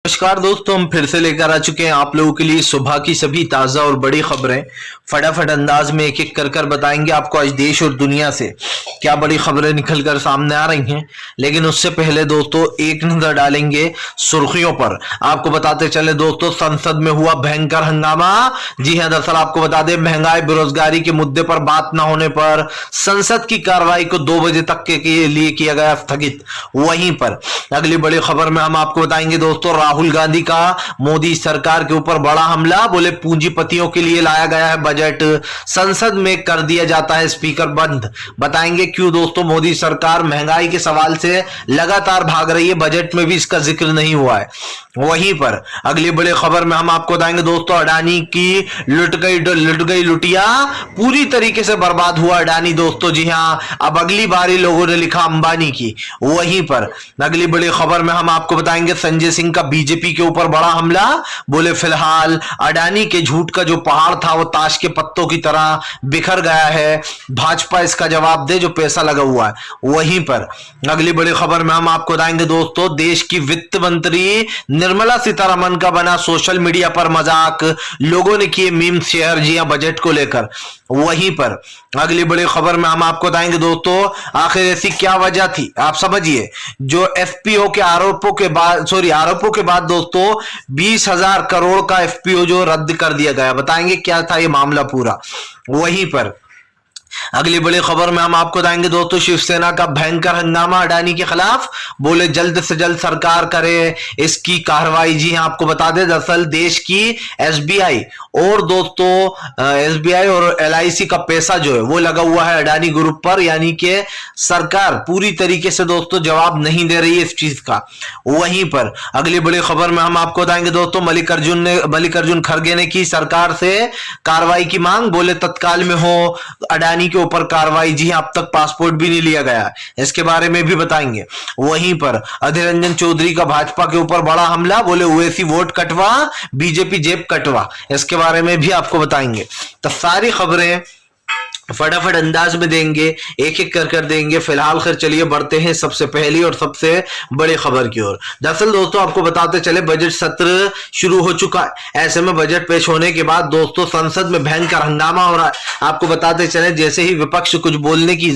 नमस्कार दोस्तों, हम फिर से लेकर आ चुके हैं आप लोगों के लिए सुबह की सभी ताजा और बड़ी खबरें। फटाफट अंदाज में एक एक कर बताएंगे आपको आज देश और दुनिया से क्या बड़ी खबरें निकलकर सामने आ रही हैं। लेकिन उससे पहले दोस्तों एक नजर डालेंगे सुर्खियों पर। आपको बताते चले दोस्तों, संसद में हुआ भयंकर हंगामा। जी हां, दरअसल आपको बता दें, महंगाई बेरोजगारी के मुद्दे पर बात न होने पर संसद की कार्रवाई को 2 बजे तक के लिए किया गया स्थगित। वहीं पर अगली बड़ी खबर में हम आपको बताएंगे दोस्तों, राहुल गांधी का मोदी सरकार के ऊपर बड़ा हमला। बोले पूंजीपतियों के लिए लाया गया है बजट, संसद में कर दिया जाता है स्पीकर बंद। बताएंगे क्यों दोस्तों मोदी सरकार महंगाई के सवाल से लगातार भाग रही है, बजट में भी इसका जिक्र नहीं हुआ है। वहीं पर अगली बड़ी खबर में हम आपको बताएंगे दोस्तों, अडानी की लुट गई लुटिया, पूरी तरीके से बर्बाद हुआ अडानी दोस्तों। जी हां, अब अगली बारी लोगों ने लिखा अंबानी की। वहीं पर अगली बड़ी खबर में हम आपको बताएंगे, संजय सिंह का बीजेपी के ऊपर बड़ा हमला। बोले फिलहाल अडानी के झूठ का जो पहाड़ था वो ताश के पत्तों की तरह बिखर गया है, भाजपा इसका जवाब दे जो पैसा लगा हुआ है। वहीं पर अगली बड़ी खबर में हम आपको बताएंगे दोस्तों, देश की वित्त मंत्री निर्मला सीतारमण का बना सोशल मीडिया पर मजाक, लोगों ने किए मीम शेयर जी हां बजट को लेकर। वहीं पर अगली बड़ी खबर में हम आपको बताएंगे दोस्तों, आखिर ऐसी क्या वजह थी आप समझिए, जो एफपीओ के आरोपों के बाद दोस्तों 20,000 करोड़ का एफपीओ जो रद्द कर दिया गया। बताएंगे क्या था ये मामला पूरा। वहीं पर अगली बड़ी खबर में हम आपको बताएंगे दोस्तों, शिवसेना का भयंकर हंगामा अडानी के खिलाफ। बोले जल्द से जल्द सरकार करे इसकी कार्रवाई। जी हां, आपको बता दें दरअसल देश की एसबीआई और एलआईसी का पैसा जो है वो लगा हुआ है अडानी ग्रुप पर, यानी कि सरकार पूरी तरीके से दोस्तों जवाब नहीं दे रही है इस चीज का। वहीं पर अगली बड़ी खबर में हम आपको बताएंगे दोस्तों, मल्लिकार्जुन खड़गे ने की सरकार से कार्रवाई की मांग। बोले तत्काल में हो अडानी के ऊपर कार्रवाई। जी अब तक पासपोर्ट भी नहीं लिया गया, इसके बारे में भी बताएंगे। वहीं पर अधीर रंजन चौधरी का भाजपा के ऊपर बड़ा हमला। बोले ओवैसी वोट कटवा, बीजेपी जेब कटवा, इसके बारे में भी आपको बताएंगे। तो सारी खबरें फटाफट अंदाज में देंगे, एक एक कर देंगे। फिलहाल खैर चलिए बढ़ते हैं सबसे पहली और सबसे बड़ी खबर की ओर। दरअसल दोस्तों आपको बताते चले, बजट सत्र शुरू हो चुका है। ऐसे में बजट पेश होने के बाद दोस्तों संसद में भयंकर हंगामा हो रहा है। आपको बताते चले, जैसे ही विपक्ष कुछ बोलने की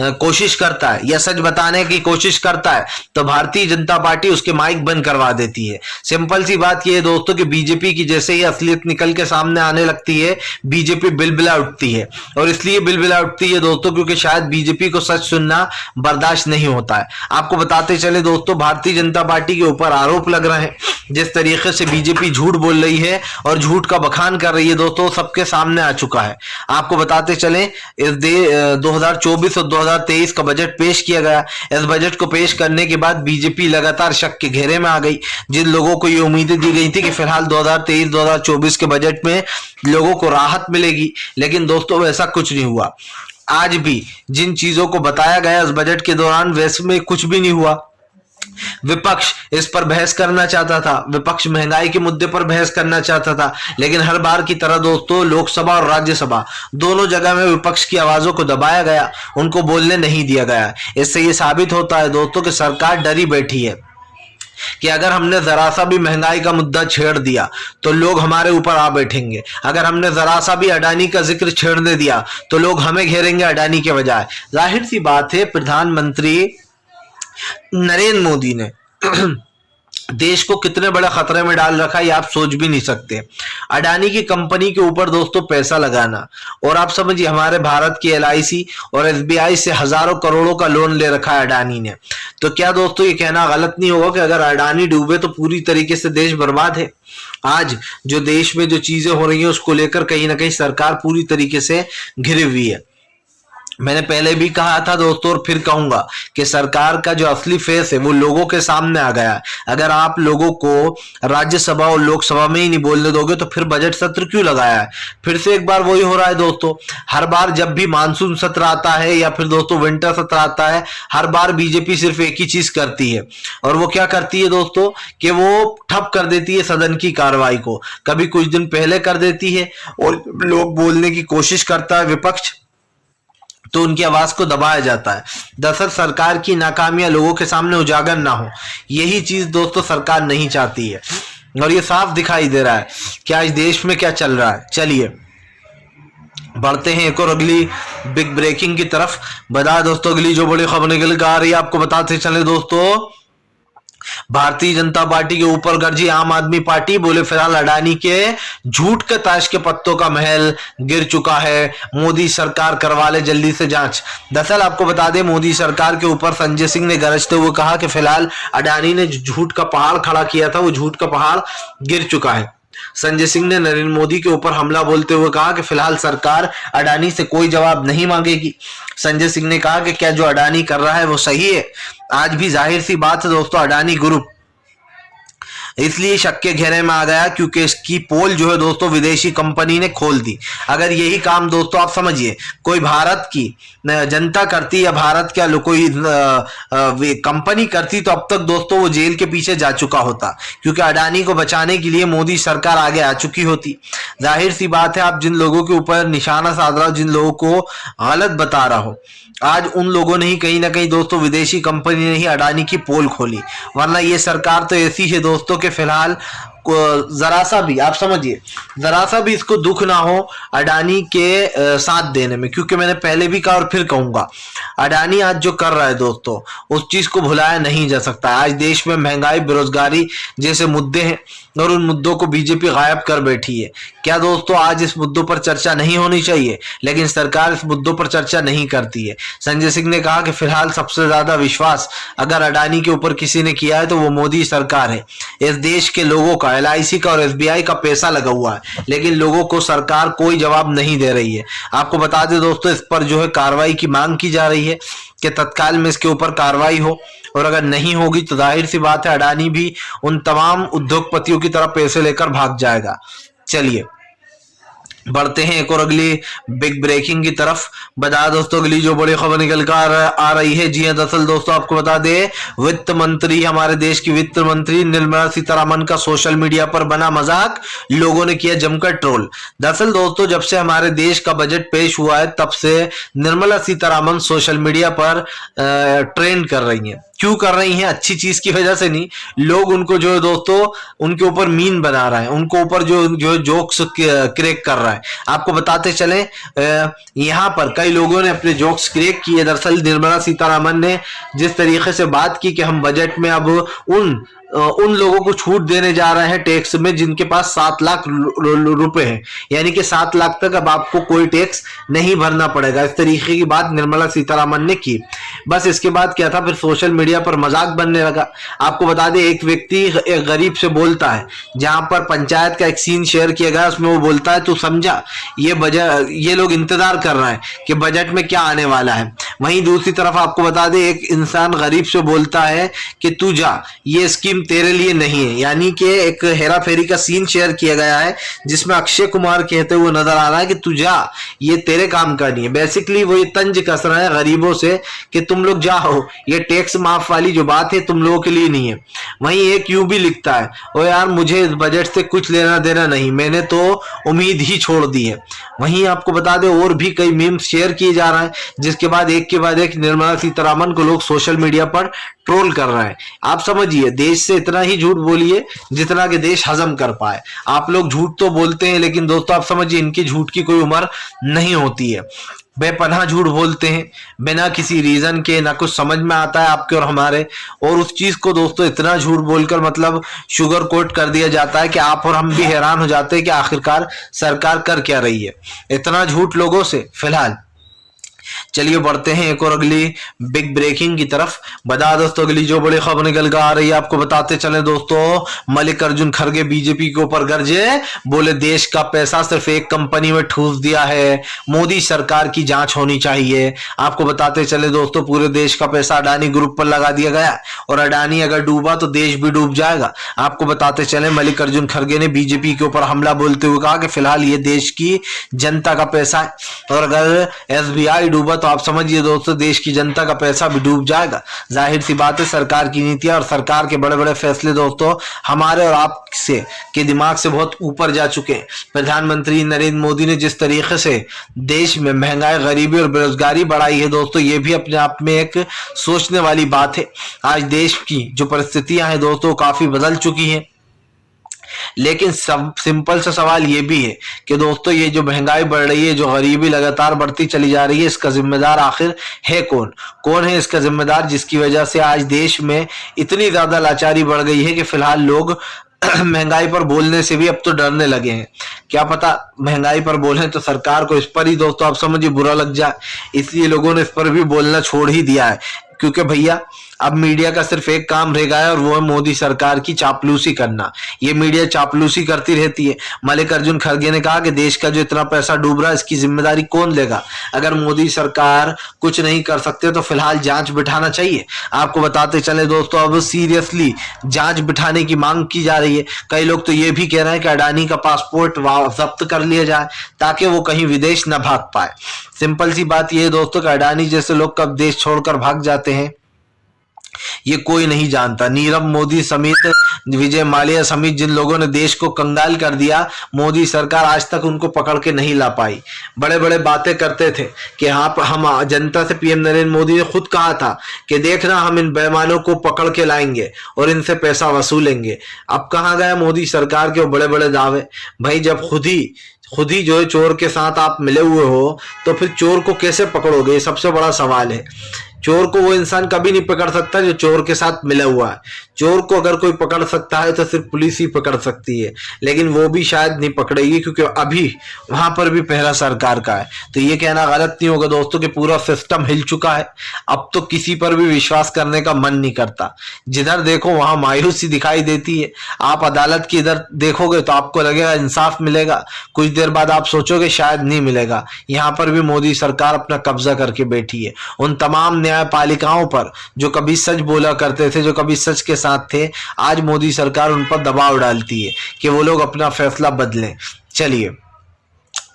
कोशिश करता है या सच बताने की कोशिश करता है तो भारतीय जनता पार्टी उसके माइक बंद करवा देती है। सिंपल सी बात यह है दोस्तों कि बीजेपी की जैसे ही असलियत निकल के सामने आने लगती है, बीजेपी बिलबिला उठती है। और इसलिए बिलबिला उठती है दोस्तों क्योंकि शायद बीजेपी को सच सुनना बर्दाश्त नहीं होता है। आपको बताते चले दोस्तों, भारतीय जनता पार्टी के ऊपर आरोप लग रहे हैं, जिस तरीके से बीजेपी झूठ बोल रही है और झूठ का बखान कर रही है दोस्तों सबके सामने आ चुका है। आपको बताते चले, इस 2024 और 2023 का बजट पेश किया गया। इस बजट को पेश करने के बाद बीजेपी लगातार शक के घेरे में आ गई। जिन लोगों को ये उम्मीदें दी गई थी कि फिलहाल 2023-2024 के बजट में लोगों को राहत मिलेगी, लेकिन दोस्तों वैसा कुछ नहीं हुआ। आज भी जिन चीजों को बताया गया इस बजट के दौरान वैसे में कुछ भी नहीं हुआ। विपक्ष इस पर बहस करना चाहता था, विपक्ष महंगाई के मुद्दे पर बहस करना चाहता था, लेकिन हर बार की तरह दोस्तों लोकसभा और राज्यसभा दोनों जगह में विपक्ष की आवाजों को दबाया गया, उनको बोलने नहीं दिया गया। इससे यह साबित होता है दोस्तों कि सरकार डरी बैठी है कि अगर हमने जरा सा भी महंगाई का मुद्दा छेड़ दिया तो लोग हमारे ऊपर आ बैठेंगे। अगर हमने जरा सा भी अडानी का जिक्र छेड़ने दिया तो लोग हमें घेरेंगे अडानी के बजाय। जाहिर सी बात है, प्रधानमंत्री नरेंद्र मोदी ने देश को कितने बड़े खतरे में डाल रखा है ये आप सोच भी नहीं सकते। अडानी की कंपनी के ऊपर दोस्तों पैसा लगाना, और आप समझिए हमारे भारत की एलआईसी और एसबीआई से हजारों करोड़ों का लोन ले रखा है अडानी ने। तो क्या दोस्तों ये कहना गलत नहीं होगा कि अगर अडानी डूबे तो पूरी तरीके से देश बर्बाद है। आज जो देश में जो चीजें हो रही हैं उसको लेकर कहीं ना कहीं सरकार पूरी तरीके से घिरी हुई है। मैंने पहले भी कहा था दोस्तों और फिर कहूंगा कि सरकार का जो असली फेस है वो लोगों के सामने आ गया है। अगर आप लोगों को राज्यसभा और लोकसभा में ही नहीं बोलने दोगे तो फिर बजट सत्र क्यों लगाया है। फिर से एक बार वही हो रहा है दोस्तों, हर बार जब भी मानसून सत्र आता है या फिर दोस्तों विंटर सत्र आता है, हर बार बीजेपी सिर्फ एक ही चीज करती है, और वो क्या करती है दोस्तों कि वो ठप कर देती है सदन की कार्रवाई को। कभी कुछ दिन पहले कर देती है और लोग बोलने की कोशिश करता है विपक्ष तो उनकी आवाज को दबाया जाता है। दरअसल सरकार की नाकामियां लोगों के सामने उजागर ना हो, यही चीज दोस्तों सरकार नहीं चाहती है, और ये साफ दिखाई दे रहा है कि आज देश में क्या चल रहा है। चलिए बढ़ते हैं एक और अगली बिग ब्रेकिंग की तरफ। बता दोस्तों अगली जो बड़ी खबर निकल कर आ रही है, आपको बताते चले दोस्तों, भारतीय जनता पार्टी के ऊपर गरजी आम आदमी पार्टी। बोले फिलहाल अडानी के झूठ के ताश के पत्तों का महल गिर चुका है, मोदी सरकार करवा ले जल्दी से जांच। दरअसल आपको बता दें, मोदी सरकार के ऊपर संजय सिंह ने गरजते हुए कहा कि फिलहाल अडानी ने झूठ का पहाड़ खड़ा किया था, वो झूठ का पहाड़ गिर चुका है। संजय सिंह ने नरेंद्र मोदी के ऊपर हमला बोलते हुए कहा कि फिलहाल सरकार अडानी से कोई जवाब नहीं मांगेगी। संजय सिंह ने कहा कि क्या जो अडानी कर रहा है वो सही है। आज भी जाहिर सी बात है दोस्तों, अडानी ग्रुप इसलिए शक के घेरे में आ गया क्योंकि इसकी पोल जो है दोस्तों विदेशी कंपनी ने खोल दी। अगर यही काम दोस्तों आप समझिए कोई भारत की जनता करती या भारत का कोई कंपनी करती तो अब तक दोस्तों वो जेल के पीछे जा चुका होता, क्योंकि अडानी को बचाने के लिए मोदी सरकार आगे आ चुकी होती। जाहिर सी बात है, आप जिन लोगों के ऊपर निशाना साध रहा हो, जिन लोगों को गलत बता रहा हो, आज उन लोगों ने ही कहीं ना कहीं दोस्तों विदेशी कंपनी ने ही अडानी की पोल खोली, वरना ये सरकार तो ऐसी है दोस्तों के फिलहाल जरा सा भी आप समझिए, जरा सा भी इसको दुख ना हो अडानी के साथ देने में। क्योंकि मैंने पहले भी कहा और फिर कहूंगा, अडानी आज जो कर रहा है दोस्तों उस चीज को भुलाया नहीं जा सकता। आज देश में महंगाई, बेरोजगारी जैसे मुद्दे हैं और उन मुद्दों को बीजेपी गायब कर बैठी है। क्या दोस्तों आज इस मुद्दों पर चर्चा नहीं होनी चाहिए, लेकिन सरकार इस मुद्दों पर चर्चा नहीं करती है। संजय सिंह ने कहा कि फिलहाल सबसे ज्यादा विश्वास अगर अडानी के ऊपर किसी ने किया है तो वो मोदी सरकार है। इस देश के लोगों का, LIC का और SBI का पैसा लगा हुआ है, लेकिन लोगों को सरकार कोई जवाब नहीं दे रही है। आपको बता दें दोस्तों, इस पर जो है कार्रवाई की मांग की जा रही है कि तत्काल में इसके ऊपर कार्रवाई हो, और अगर नहीं होगी तो जाहिर सी बात है अडानी भी उन तमाम उद्योगपतियों की तरफ पैसे लेकर भाग जाएगा। चलिए बढ़ते हैं एक और अगली बिग ब्रेकिंग की तरफ। बता दोस्तों अगली जो बड़ी खबर निकल कर आ रही है, जी हां दरअसल दोस्तों आपको बता दें, वित्त मंत्री, हमारे देश की वित्त मंत्री निर्मला सीतारमण का सोशल मीडिया पर बना मजाक, लोगों ने किया जमकर ट्रोल। दरअसल दोस्तों जब से हमारे देश का बजट पेश हुआ है तब से निर्मला सीतारमण सोशल मीडिया पर ट्रेंड कर रही है। क्यों कर रही हैं? अच्छी चीज की वजह से नहीं, लोग उनको जो है दोस्तों उनके ऊपर मीन बना रहा है, उनको ऊपर जो जोक्स क्रिएट कर रहा है। आपको बताते चले, यहाँ पर कई लोगों ने अपने जोक्स क्रिएट किए। दरअसल निर्मला सीतारमण ने जिस तरीके से बात की कि हम बजट में अब उन लोगों को छूट देने जा रहे हैं टैक्स में जिनके पास 7 लाख रुपए हैं, यानी कि 7 लाख तक अब आपको कोई टैक्स नहीं भरना पड़ेगा। इस तरीके की बात निर्मला सीतारमण ने की। बस इसके बाद क्या था, फिर सोशल मीडिया पर मजाक बनने लगा। आपको बता दें, एक व्यक्ति एक गरीब से बोलता है, जहां पर पंचायत का एक सीन शेयर किया गया, उसमें वो बोलता है तू समझा ये लोग इंतजार कर रहे हैं कि बजट में क्या आने वाला है। वहीं दूसरी तरफ आपको बता दें, एक इंसान गरीब से बोलता है कि तू जा, ये स्कीम तेरे लिए नहीं है। यानी कि एक हेरा फेरी का सीन शेयर किया गया है जिसमें अक्षय कुमार कहते हुए नजर आ रहा है कि तू जा, ये तेरे काम का नहीं है। बेसिकली वो ये तंज कस रहा है गरीबों से कि तुम लोग जाओ, ये टैक्स माफ वाली जो बात है तुम लोगों के लिए नहीं है। वहीं एक यूं भी लिखता है, ओ यार मुझे इस बजट से कुछ लेना देना नहीं, मैंने तो उम्मीद ही छोड़ दी है। वहीं आपको बता दें और भी कई मीम्स शेयर किए जा रहे हैं, जिसके बाद एक के बाद एक निर्मला सीतारमण को लोग सोशल मीडिया पर ट्रोल कर रहे हैं। आप समझिए, देश से इतना ही झूठ बोलिए जितना कि देश हजम कर पाए। आप लोग झूठ तो बोलते हैं, लेकिन दोस्तों आप समझिए इनकी झूठ की कोई उम्र नहीं होती है। बेपनाह झूठ बोलते हैं बिना किसी रीजन के, ना कुछ समझ में आता है आपके और हमारे, और उस चीज को दोस्तों इतना झूठ बोलकर मतलब शुगर कोट कर दिया जाता है कि आप और हम भी हैरान हो जाते हैं कि आखिरकार सरकार कर क्या रही है इतना झूठ लोगों से। फिलहाल चलिए बढ़ते हैं एक और अगली बिग ब्रेकिंग की तरफ। बता दोस्तों अगली जो बड़ी खबर निकल कर आ रही है, आपको बताते चले दोस्तों, मल्लिकार्जुन खड़गे बीजेपी के ऊपर गरजे, बोले देश का पैसा सिर्फ एक कंपनी में ठूस दिया है, मोदी सरकार की जांच होनी चाहिए। आपको बताते चले दोस्तों, पूरे देश का पैसा अडानी ग्रुप पर लगा दिया गया, और अडानी अगर डूबा तो देश भी डूब जाएगा। आपको बताते चले, मल्लिकार्जुन खड़गे ने बीजेपी के ऊपर हमला बोलते हुए कहा कि फिलहाल ये देश की जनता का पैसा है, और अगर SBI डूबा तो आप समझिए दोस्तों देश की जनता का पैसा भी डूब जाएगा। जाहिर सी बात है, सरकार की नीतियां और सरकार के बड़े बड़े फैसले दोस्तों हमारे और आपसे के दिमाग से बहुत ऊपर जा चुके हैं। प्रधानमंत्री नरेंद्र मोदी ने जिस तरीके से देश में महंगाई, गरीबी और बेरोजगारी बढ़ाई है दोस्तों, ये भी अपने आप में एक सोचने वाली बात है। आज देश की जो परिस्थितियां हैं दोस्तों काफी बदल चुकी हैं। लेकिन सब सिंपल सा सवाल ये भी है कि दोस्तों ये जो महंगाई बढ़ रही है, जो गरीबी लगातार बढ़ती चली जा रही है, इसका जिम्मेदार आखिर है कौन? कौन है इसका जिम्मेदार जिसकी वजह से आज देश में इतनी ज्यादा लाचारी बढ़ गई है कि फिलहाल लोग महंगाई पर बोलने से भी अब तो डरने लगे हैं। क्या पता महंगाई पर बोलें तो सरकार को इस पर ही दोस्तों आप समझिए बुरा लग जाए, इसलिए लोगों ने इस पर भी बोलना छोड़ ही दिया है। क्योंकि भैया अब मीडिया का सिर्फ एक काम रह गया है और वो है मोदी सरकार की चापलूसी करना। ये मीडिया चापलूसी करती रहती है। मल्लिकार्जुन खड़गे ने कहा कि देश का जो इतना पैसा डूब रहा है इसकी जिम्मेदारी कौन लेगा? अगर मोदी सरकार कुछ नहीं कर सकते तो फिलहाल जांच बिठाना चाहिए। आपको बताते चले दोस्तों अब सीरियसली जांच बिठाने की मांग की जा रही है। कई लोग तो ये भी कह रहे हैं कि अडानी का पासपोर्ट जब्त कर लिया जाए ताकि वो कहीं विदेश न भाग पाए। सिंपल सी बात यह है दोस्तों कि अडानी जैसे लोग कब देश छोड़कर भाग जाते हैं ये कोई नहीं जानता। नीरव मोदी समेत, विजय माल्या समेत जिन लोगों ने देश को कंगाल कर दिया, मोदी सरकार आज तक उनको पकड़ के नहीं ला पाई। बड़े बड़े बातें करते थे कि हम जनता से, पीएम नरेंद्र मोदी ने खुद कहा था कि देखना हम इन बेईमानों को पकड़ के लाएंगे और इनसे पैसा वसूलेंगे। अब कहाँ गया मोदी सरकार के वो बड़े बड़े दावे? भाई जब खुद ही जो है चोर के साथ आप मिले हुए हो तो फिर चोर को कैसे पकड़ोगे? ये सबसे बड़ा सवाल है। चोर को वो इंसान कभी नहीं पकड़ सकता जो चोर के साथ मिला हुआ है। चोर को अगर कोई पकड़ सकता है तो सिर्फ पुलिस ही पकड़ सकती है, लेकिन वो भी शायद नहीं पकड़ेगी क्योंकि अभी वहां पर भी पहरा सरकार का है। तो ये कहना गलत नहीं होगा दोस्तों कि पूरा सिस्टम हिल चुका है। अब तो किसी पर भी विश्वास करने का मन नहीं करता। जिधर देखो वहां मायूसी दिखाई देती है। आप अदालत की इधर देखोगे तो आपको लगेगा इंसाफ मिलेगा, कुछ देर बाद आप सोचोगे शायद नहीं मिलेगा। यहाँ पर भी मोदी सरकार अपना कब्जा करके बैठी है। उन तमाम न्यायपालिकाओं पर जो कभी सच बोला करते थे, जो कभी सच के साथ थे, आज मोदी सरकार उन पर दबाव डालती है कि वो लोग अपना फैसला बदलें। चलिए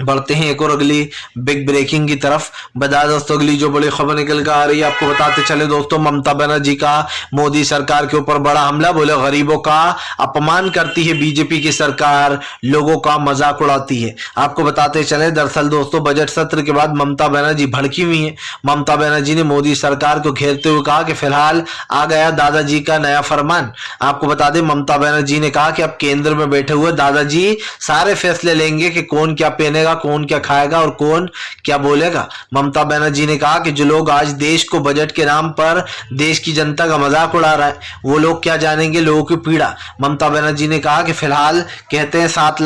बढ़ते हैं एक और अगली बिग ब्रेकिंग की तरफ। बता दोस्तों अगली जो बड़ी खबर निकल कर आ रही है आपको बताते चले दोस्तों, ममता बनर्जी का मोदी सरकार के ऊपर बड़ा हमला। बोले गरीबों का अपमान करती है बीजेपी की सरकार, लोगों का मजाक उड़ाती है। आपको बताते चले दरअसल दोस्तों बजट सत्र के बाद ममता बनर्जी भड़की हुई है। ममता बनर्जी ने मोदी सरकार को घेरते हुए कहा कि फिलहाल आ गया दादाजी का नया फरमान। आपको बता दें ममता बनर्जी ने कहा कि अब केंद्र में बैठे हुए दादाजी सारे फैसले लेंगे कि कौन क्या पहनेगा, कौन क्या खाएगा और कौन क्या बोलेगा। ममता बनर्जी ने कहा कि जो लोग आज देश को बजट के नाम पर देश की जनता का मजाक उड़ा रहा है वो लोग क्या जानेंगे लोगों की पीड़ा। ममता बनर्जी ने कहा कि फिलहाल कहते हैं 7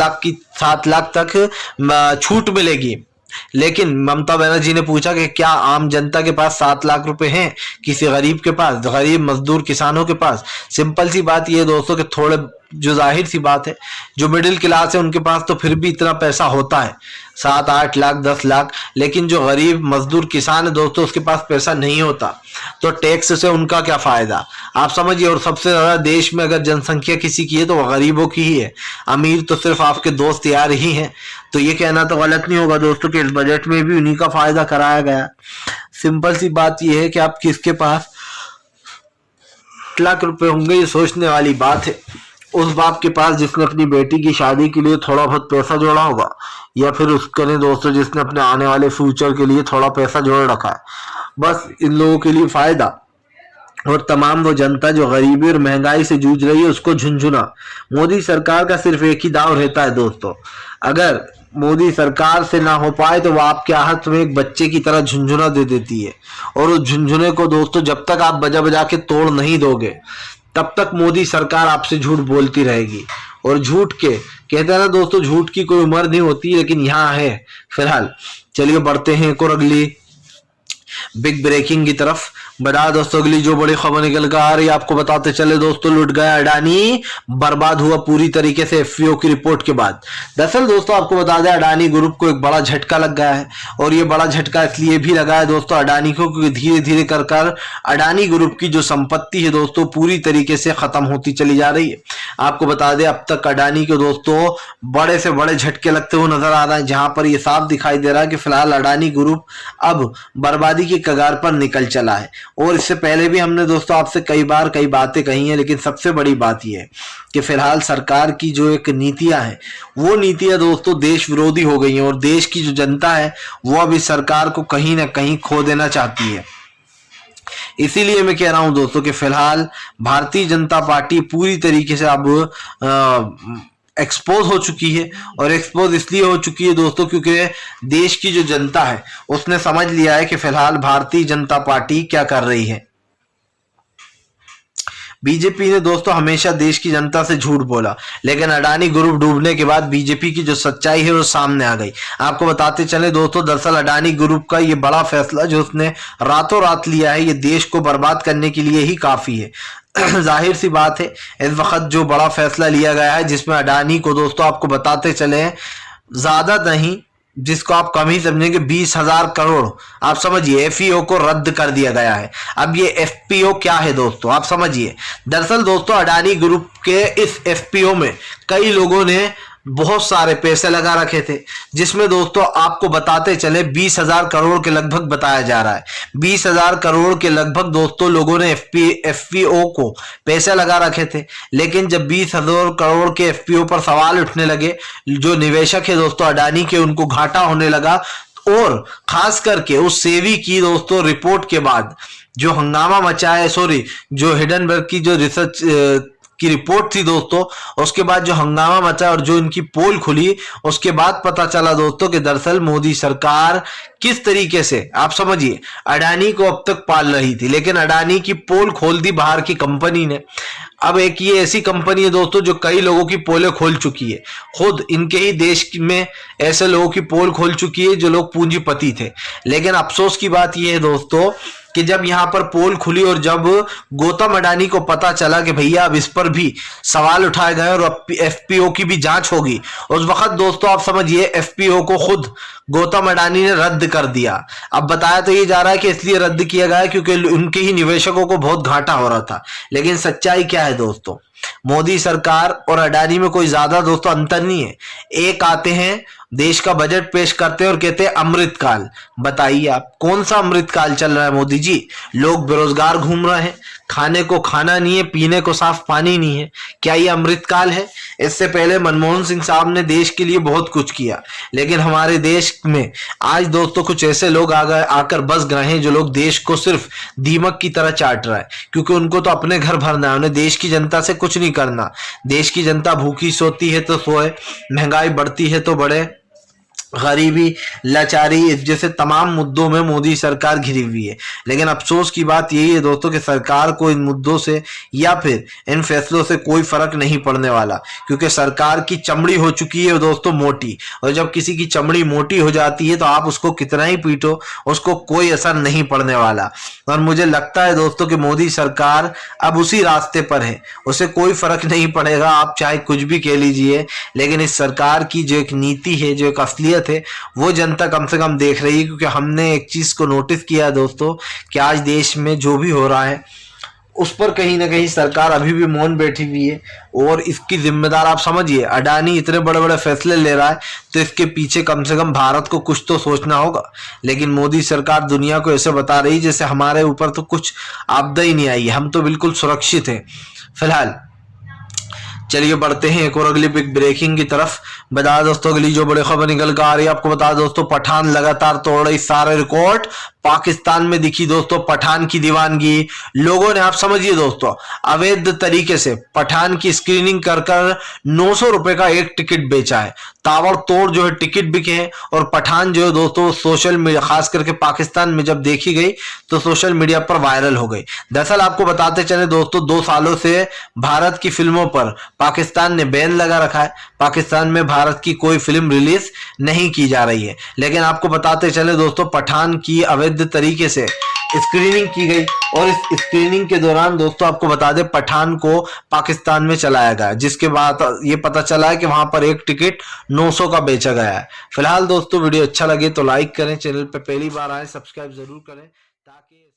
लाख तक छूट मिलेगी, लेकिन ममता बनर्जी ने पूछा कि क्या आम जनता के पास 7 लाख रुपए हैं? किसी गरीब के पास, गरीब मजदूर किसानों के पास? सिंपल सी बात यह दोस्तों कि थोड़े जो जाहिर सी बात है जो मिडिल क्लास है उनके पास तो फिर भी इतना पैसा होता है, 7, 8 लाख, 10 लाख, लेकिन जो गरीब मजदूर किसान है दोस्तों उसके पास पैसा नहीं होता। तो टैक्स से उनका क्या फायदा आप समझिए। और सबसे ज्यादा देश में अगर जनसंख्या किसी की है तो वह गरीबों की ही है, अमीर तो सिर्फ आपके दोस्त यार ही हैं। तो ये कहना तो गलत नहीं होगा दोस्तों कि इस बजट में भी उन्हीं का फायदा कराया गया। सिंपल सी बात यह है कि आप किसके पास लाख रुपए होंगे ये सोचने वाली बात है। उस बाप के पास जिसने अपनी बेटी की शादी के लिए थोड़ा बहुत पैसा जोड़ा होगा, या फिर उसके ने दोस्तों जिसने अपने आने वाले फ्यूचर के लिए थोड़ा पैसा जोड़ रखा है। बस इन लोगों के लिए फायदा, और तमाम वो जनता जो गरीबी और महंगाई से जूझ रही है उसको झुंझुना। मोदी सरकार का सिर्फ एक ही दाव रहता है दोस्तों, अगर मोदी सरकार से ना हो पाए तो वो आपके हाथ में एक बच्चे की तरह झुंझुना दे देती है, और उस झुंझुने को दोस्तों जब तक आप बजा बजा के तोड़ नहीं दोगे तब तक मोदी सरकार आपसे झूठ बोलती रहेगी। और झूठ के कहते हैं ना दोस्तों, झूठ की कोई उम्र नहीं होती, लेकिन यहाँ है फिलहाल। चलिए बढ़ते हैं एक और अगली बिग ब्रेकिंग की तरफ। बता दोस्तों अगली जो बड़ी खबर निकल कर आ रही है आपको बताते चले दोस्तों, लुट गया अडानी, बर्बाद हुआ पूरी तरीके से एफपीओ की रिपोर्ट के बाद। दरअसल दोस्तों आपको बता दें अडानी ग्रुप को एक बड़ा झटका लग गया है, और ये बड़ा झटका इसलिए भी लगा है दोस्तों अडानी को, क्योंकि धीरे धीरे कर अडानी ग्रुप की जो संपत्ति है दोस्तों पूरी तरीके से खत्म होती चली जा रही है। आपको बता दें अब तक अडानी के दोस्तों बड़े से बड़े झटके लगते हुए नजर आ रहे हैं, जहां पर यह साफ दिखाई दे रहा है कि फिलहाल अडानी ग्रुप अब बर्बादी की कगार पर निकल चला है। और इससे पहले भी हमने दोस्तों आपसे कई बार कई बातें कही हैं, लेकिन सबसे बड़ी बात यह है कि फिलहाल सरकार की जो एक नीतियां हैं वो नीतियां दोस्तों देश विरोधी हो गई हैं, और देश की जो जनता है वो अब इस सरकार को कहीं ना कहीं खो देना चाहती है। इसीलिए मैं कह रहा हूं दोस्तों कि फिलहाल भारतीय जनता पार्टी पूरी तरीके से अब एक्सपोज हो चुकी है, और एक्सपोज इसलिए हो चुकी है दोस्तों क्योंकि देश की जो जनता है उसने समझ लिया है कि फिलहाल भारतीय जनता पार्टी क्या कर रही है। बीजेपी ने दोस्तों हमेशा देश की जनता से झूठ बोला, लेकिन अडानी ग्रुप डूबने के बाद बीजेपी की जो सच्चाई है वो सामने आ गई। आपको बताते चले दोस्तों दरअसल अडानी ग्रुप का ये बड़ा फैसला जो उसने रातों रात लिया है ये देश को बर्बाद करने के लिए ही काफी है। जाहिर सी बात है इस वक्त जो बड़ा फैसला लिया गया है जिसमें अडानी को दोस्तों आपको बताते चले ज्यादा नहीं, जिसको आप कम ही समझेंगे 20,000 करोड़ आप समझिए एफईओ को रद्द कर दिया गया है। अब ये एफपीओ क्या है दोस्तों आप समझिए। दरअसल दोस्तों अडानी ग्रुप के इस एफपीओ में कई लोगों ने बहुत सारे पैसे लगा रखे थे, जिसमें दोस्तों आपको बताते चले 20,000 करोड़ के लगभग बताया जा रहा है। 20,000 करोड़ के लगभग दोस्तों लोगों ने एफपीओ को पैसे लगा रखे थे, लेकिन जब 20,000 करोड़ के एफपीओ पर सवाल उठने लगे, जो निवेशक है दोस्तों अडानी के उनको घाटा होने लगा, और खास करके उस सेवी की दोस्तों रिपोर्ट के बाद जो हंगामा मचा है, जो हिडनबर्ग की जो रिसर्च की रिपोर्ट थी दोस्तों, उसके बाद जो हंगामा मचा और जो इनकी पोल खुली, उसके बाद पता चला दोस्तों कि दरअसल मोदी सरकार किस तरीके से आप समझिए अडानी को अब तक पाल रही थी, लेकिन अडानी की पोल खोल दी बाहर की कंपनी ने। अब एक ये ऐसी कंपनी है दोस्तों जो कई लोगों की पोलें खोल चुकी है, खुद इनके ही देश में ऐसे लोगों की पोल खोल चुकी है जो लोग पूंजीपति थे। लेकिन अफसोस की बात यह है दोस्तों कि जब यहां पर पोल खुली और जब गौतम अडानी को पता चला कि भैया अब इस पर भी सवाल उठाए गए और एफपीओ की भी जांच होगी, उस वक्त दोस्तों आप समझिए एफपीओ को खुद गौतम अडानी ने रद्द कर दिया। अब बताया तो ये जा रहा है कि इसलिए रद्द किया गया क्योंकि उनके ही निवेशकों को बहुत घाटा हो रहा था, लेकिन सच्चाई क्या है दोस्तों, मोदी सरकार और अडानी में कोई ज्यादा दोस्तों अंतर नहीं है। एक आते हैं देश का बजट पेश करते हैं और कहते हैं अमृतकाल। बताइए आप कौन सा अमृतकाल चल रहा है मोदी जी? लोग बेरोजगार घूम रहे हैं, खाने को खाना नहीं है, पीने को साफ पानी नहीं है, क्या ये अमृतकाल है? इससे पहले मनमोहन सिंह साहब ने देश के लिए बहुत कुछ किया, लेकिन हमारे देश में आज दोस्तों कुछ ऐसे लोग आकर बस गए हैं जो लोग देश को सिर्फ दीमक की तरह चाट रहा है, क्योंकि उनको तो अपने घर भरना है, उन्हें देश की जनता से कुछ नहीं करना। देश की जनता भूखी सोती है तो सोए, महंगाई बढ़ती है तो बढ़े, गरीबी लाचारी जैसे तमाम मुद्दों में मोदी सरकार घिरी हुई है। लेकिन अफसोस की बात यही है दोस्तों कि सरकार को इन मुद्दों से या फिर इन फैसलों से कोई फर्क नहीं पड़ने वाला, क्योंकि सरकार की चमड़ी हो चुकी है दोस्तों मोटी, और जब किसी की चमड़ी मोटी हो जाती है तो आप उसको कितना ही पीटो उसको कोई असर नहीं पड़ने वाला। और मुझे लगता है दोस्तों कि मोदी सरकार अब उसी रास्ते पर है, उसे कोई फर्क नहीं पड़ेगा, आप चाहे कुछ भी कह लीजिए, लेकिन इस सरकार की जो एक नीति है, जो एक असलियत है, वो जनता कम से कम देख रही है। क्योंकि हमने एक चीज को नोटिस किया है दोस्तों कि आज देश में जो भी हो रहा है उस पर कहीं ना कहीं सरकार अभी भी मौन बैठी हुई है, और इसकी जिम्मेदार आप समझिए अडानी इतने बड़े बड़े फैसले ले रहा है तो इसके पीछे कम से कम भारत को कुछ तो सोचना होगा। लेकिन मोदी सरकार दुनिया को ऐसे बता रही है जैसे हमारे ऊपर तो कुछ आपदा ही नहीं आई है, हम तो बिल्कुल सुरक्षित हैं फिलहाल। चलिए बढ़ते हैं एक और अगली बिग ब्रेकिंग की तरफ। बता दोस्तों अगली जो बड़ी खबर निकल कर आ रही है आपको बता दोस्तों, पठान लगातार तोड़ रही सारे रिकॉर्ड। पाकिस्तान में दिखी दोस्तों पठान की दीवानगी, लोगों ने आप समझिए दोस्तों अवैध तरीके से पठान की स्क्रीनिंग कर 900 रुपए का एक टिकट बेचा है। ताबड़तोड़ जो है टिकट बिके हैं, और पठान जो है दोस्तों सोशल मीडिया खास करके पाकिस्तान में जब देखी गई तो सोशल मीडिया पर वायरल हो गई। दरअसल आपको बताते चले दोस्तों 2 सालों से भारत की फिल्मों पर पाकिस्तान ने बैन लगा रखा है, पाकिस्तान में भारत की कोई फिल्म रिलीज नहीं की जा रही है। लेकिन आपको बताते चले दोस्तों पठान की अवैध तरीके से स्क्रीनिंग की गई और इस स्क्रीनिंग के दौरान दोस्तों आपको बता दें पठान को पाकिस्तान में चलाया गया, जिसके बाद ये पता चला है कि वहां पर एक टिकट 900 का बेचा गया है। फिलहाल दोस्तों वीडियो अच्छा लगे तो लाइक करें, चैनल पे पहली बार आए सब्सक्राइब जरूर करें ताकि